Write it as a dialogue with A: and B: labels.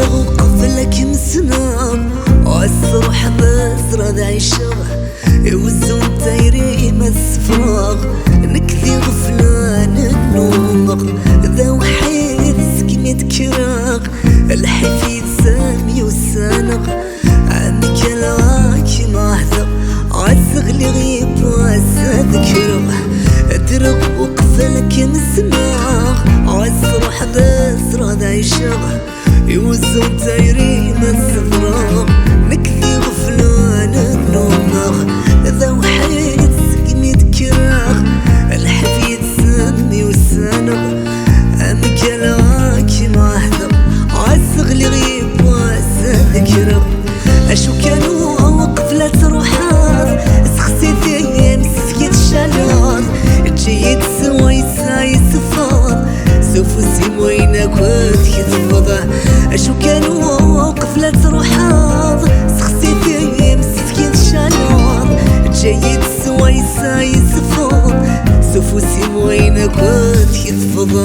A: وقف لك مسنام واسروح بسرة ذا عيشة يوزون تايري مسفراغ نكذي غفلان النوم ذا وحيد سكنت كراغ الحفيد سامي وسانغ عندك لاكي مهذا عزغلي غيب واسذكره ادرق وقف لك مسناغ عزروح بسرة ذا عيشة يوزون تايري مسفراغ نكذي غفلان النوم ذا وحيد سكنت كراغ الحفيد سامي وسانغ عندك لاكي مهذا عزغلي غيب واسذكره اشو كانوا وقفلة روحاض سخسي فيا مسفية الشلال جيد سوي ساي سفاض سوفو سيم وينك وذكي تفضى اشو كانوا وقفلة روحاض سخسي فيا مسفية الشلال جيد سوي ساي سفاض سوفو سيم وينك وذكي تفضى